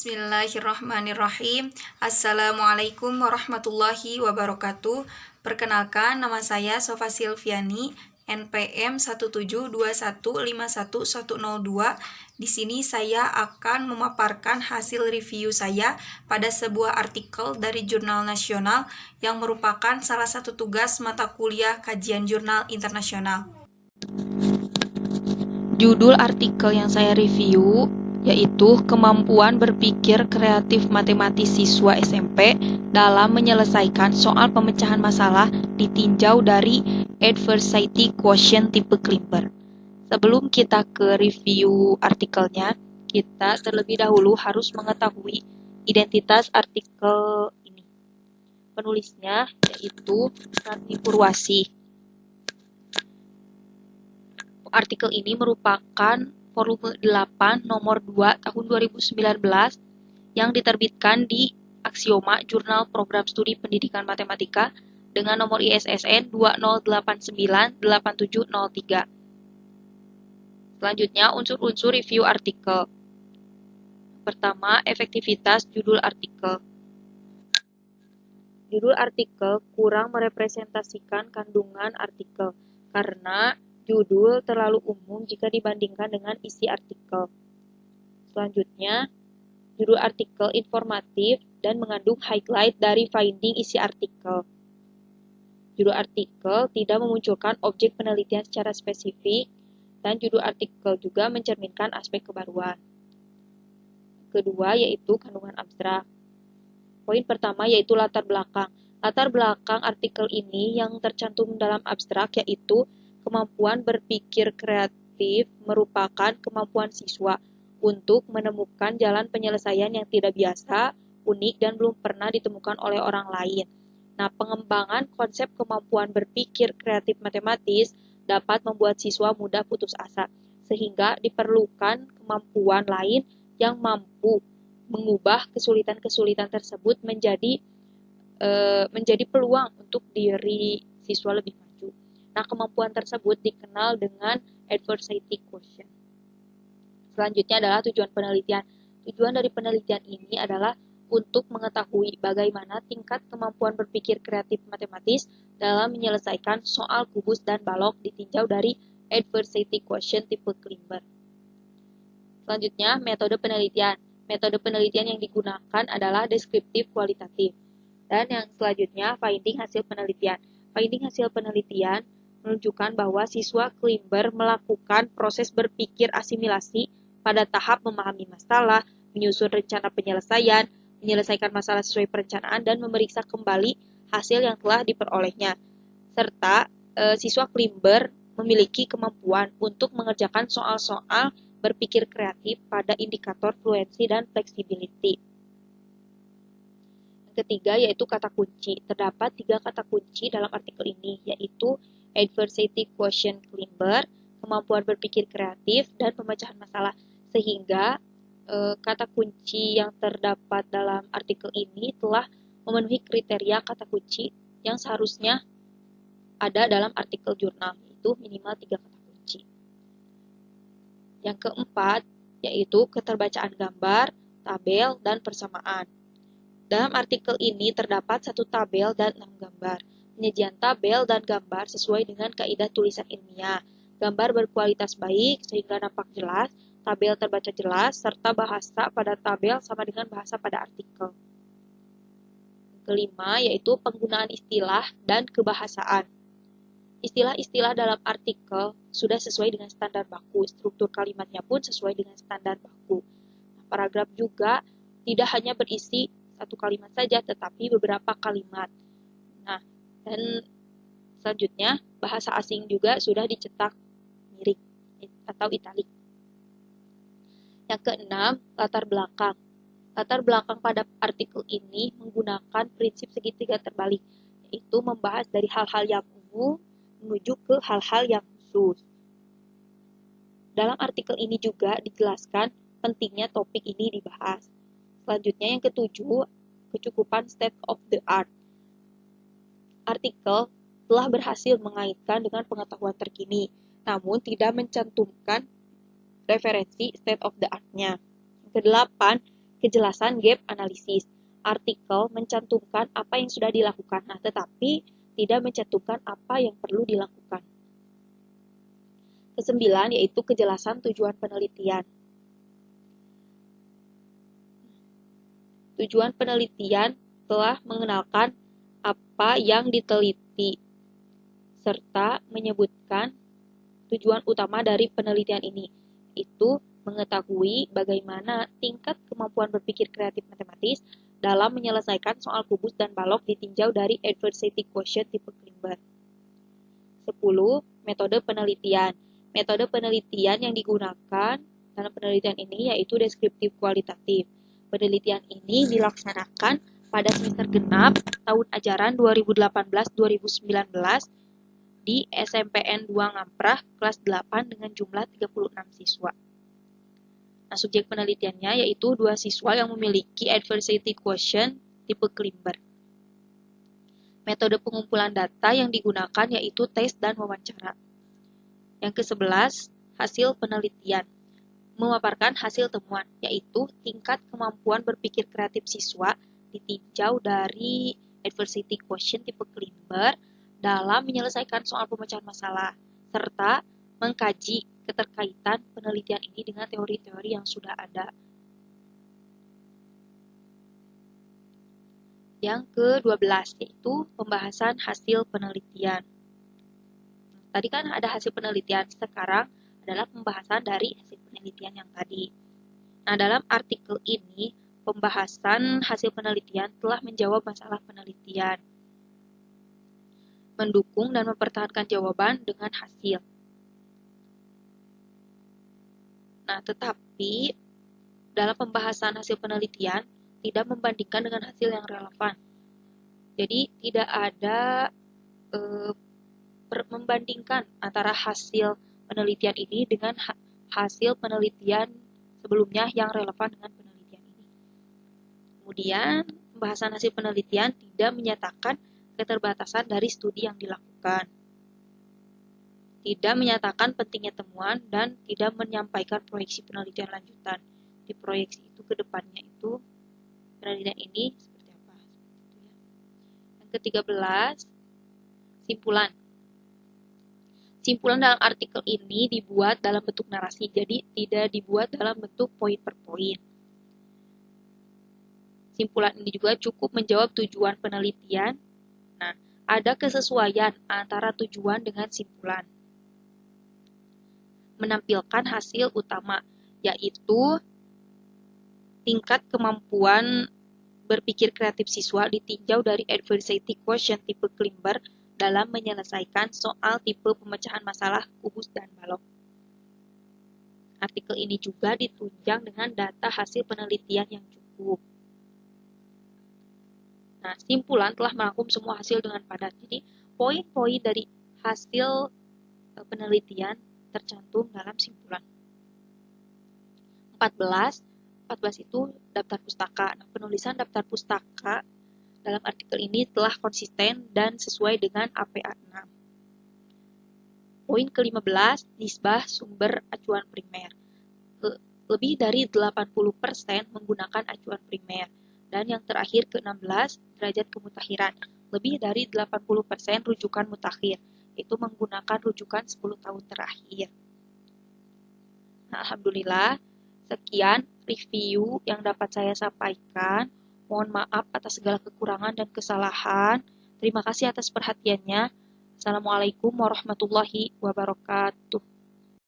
Bismillahirrahmanirrahim. Assalamualaikum warahmatullahi wabarakatuh. Perkenalkan, nama saya Sofa Silviani, NPM 172151102. Di sini saya akan memaparkan hasil review saya pada sebuah artikel dari jurnal nasional yang merupakan salah satu tugas mata kuliah kajian jurnal internasional. Judul artikel yang saya review yaitu Kemampuan Berpikir Kreatif Matematis Siswa SMP dalam Menyelesaikan Soal Pemecahan Masalah ditinjau dari Adversity Quotient tipe Klimber. Sebelum kita ke review artikelnya, kita terlebih dahulu harus mengetahui identitas artikel ini. Penulisnya yaitu Rani Purwasi. Artikel ini merupakan volume 8 nomor 2 tahun 2019 yang diterbitkan di Aksioma Jurnal Program Studi Pendidikan Matematika dengan nomor ISSN 20898703. Selanjutnya, unsur-unsur review artikel. Pertama, efektivitas judul artikel. Judul artikel kurang merepresentasikan kandungan artikel karena judul terlalu umum jika dibandingkan dengan isi artikel. Selanjutnya, judul artikel informatif dan mengandung highlight dari finding isi artikel. Judul artikel tidak memunculkan objek penelitian secara spesifik, dan judul artikel juga mencerminkan aspek kebaruan. Kedua, yaitu kandungan abstrak. Poin pertama yaitu latar belakang. Latar belakang artikel ini yang tercantum dalam abstrak yaitu kemampuan berpikir kreatif merupakan kemampuan siswa untuk menemukan jalan penyelesaian yang tidak biasa, unik, dan belum pernah ditemukan oleh orang lain. Nah, pengembangan konsep kemampuan berpikir kreatif matematis dapat membuat siswa mudah putus asa, sehingga diperlukan kemampuan lain yang mampu mengubah kesulitan-kesulitan tersebut menjadi peluang untuk diri siswa lebih maju. Nah, kemampuan tersebut dikenal dengan adversity quotient. Selanjutnya adalah tujuan penelitian. Tujuan dari penelitian ini adalah untuk mengetahui bagaimana tingkat kemampuan berpikir kreatif matematis dalam menyelesaikan soal kubus dan balok ditinjau dari adversity quotient tipe Klimber. Selanjutnya, metode penelitian. Metode penelitian yang digunakan adalah deskriptif kualitatif. Dan yang selanjutnya, finding hasil penelitian. Finding hasil penelitian menunjukkan bahwa siswa Klimber melakukan proses berpikir asimilasi pada tahap memahami masalah, menyusun rencana penyelesaian, menyelesaikan masalah sesuai perencanaan, dan memeriksa kembali hasil yang telah diperolehnya. Serta siswa Klimber memiliki kemampuan untuk mengerjakan soal-soal berpikir kreatif pada indikator fluency dan flexibility. Yang ketiga yaitu kata kunci. Terdapat 3 kata kunci dalam artikel ini, yaitu adversity quotient Klimber, kemampuan berpikir kreatif, dan pemecahan masalah. Sehingga kata kunci yang terdapat dalam artikel ini telah memenuhi kriteria kata kunci yang seharusnya ada dalam artikel jurnal, yaitu minimal 3 kata kunci. Yang keempat, yaitu keterbacaan gambar, tabel, dan persamaan. Dalam artikel ini terdapat 1 tabel dan 6 gambar. Penyajian tabel dan gambar sesuai dengan kaidah tulisan ilmiah. Gambar berkualitas baik sehingga nampak jelas, tabel terbaca jelas, serta bahasa pada tabel sama dengan bahasa pada artikel. Kelima, yaitu penggunaan istilah dan kebahasaan. Istilah-istilah dalam artikel sudah sesuai dengan standar baku, struktur kalimatnya pun sesuai dengan standar baku. Nah, paragraf juga tidak hanya berisi 1 kalimat saja, tetapi beberapa kalimat. Nah, dan selanjutnya, bahasa asing juga sudah dicetak miring atau italik. Yang keenam, latar belakang. Latar belakang pada artikel ini menggunakan prinsip segitiga terbalik, yaitu membahas dari hal-hal yang umum menuju ke hal-hal yang khusus. Dalam artikel ini juga dijelaskan pentingnya topik ini dibahas. Selanjutnya yang ketujuh, kecukupan state of the art. Artikel telah berhasil mengaitkan dengan pengetahuan terkini, namun tidak mencantumkan referensi state of the art-nya. Kedelapan, kejelasan gap analisis. Artikel mencantumkan apa yang sudah dilakukan, nah tetapi tidak mencantumkan apa yang perlu dilakukan. Kesembilan yaitu kejelasan tujuan penelitian. Tujuan penelitian telah mengenalkan apa yang diteliti, serta menyebutkan tujuan utama dari penelitian ini, itu mengetahui bagaimana tingkat kemampuan berpikir kreatif matematis dalam menyelesaikan soal kubus dan balok ditinjau dari adversity quotient tipe Klimber. 10. Metode penelitian. Metode penelitian yang digunakan dalam penelitian ini yaitu deskriptif kualitatif. Penelitian ini dilaksanakan pada semester genap tahun ajaran 2018-2019 di SMPN 2 Ngamprah kelas 8 dengan jumlah 36 siswa. Nah, subjek penelitiannya yaitu 2 siswa yang memiliki adversity quotient tipe Klimber. Metode pengumpulan data yang digunakan yaitu tes dan wawancara. Yang ke-11, hasil penelitian. Memaparkan hasil temuan, yaitu tingkat kemampuan berpikir kreatif siswa ditinjau dari adversity quotient tipe Klimber dalam menyelesaikan soal pemecahan masalah, serta mengkaji keterkaitan penelitian ini dengan teori-teori yang sudah ada. Yang ke-12, yaitu pembahasan hasil penelitian. Tadi kan ada hasil penelitian, sekarang adalah pembahasan dari hasil penelitian yang tadi. Nah, dalam artikel ini, pembahasan hasil penelitian telah menjawab masalah penelitian, mendukung dan mempertahankan jawaban dengan hasil. Nah, tetapi dalam pembahasan hasil penelitian tidak membandingkan dengan hasil yang relevan. Jadi, tidak ada membandingkan antara hasil penelitian ini dengan hasil penelitian sebelumnya yang relevan dengan penelitian ini. Kemudian, pembahasan hasil penelitian tidak menyatakan keterbatasan dari studi yang dilakukan, tidak menyatakan pentingnya temuan, dan tidak menyampaikan proyeksi penelitian lanjutan. Di proyeksi itu ke depannya itu penelitian ini seperti apa. Yang ke-13, simpulan. Simpulan dalam artikel ini dibuat dalam bentuk narasi, jadi tidak dibuat dalam bentuk poin per poin. Simpulan ini juga cukup menjawab tujuan penelitian. Nah, ada kesesuaian antara tujuan dengan simpulan. Menampilkan hasil utama, yaitu tingkat kemampuan berpikir kreatif siswa ditinjau dari adversity quotient tipe Klimber dalam menyelesaikan soal tipe pemecahan masalah kubus dan balok. Artikel ini juga ditunjang dengan data hasil penelitian yang cukup. Nah, simpulan telah merangkum semua hasil dengan padat. Jadi, poin-poin dari hasil penelitian tercantum dalam simpulan. 14 itu daftar pustaka. Nah, penulisan daftar pustaka dalam artikel ini telah konsisten dan sesuai dengan APA 6. Poin ke-15, nisbah sumber acuan primer. Lebih dari 80% menggunakan acuan primer. Dan yang terakhir ke-16, derajat kemutakhiran. Lebih dari 80% rujukan mutakhir, itu menggunakan rujukan 10 tahun terakhir. Nah, alhamdulillah, sekian review yang dapat saya sampaikan. Mohon maaf atas segala kekurangan dan kesalahan. Terima kasih atas perhatiannya. Assalamualaikum warahmatullahi wabarakatuh.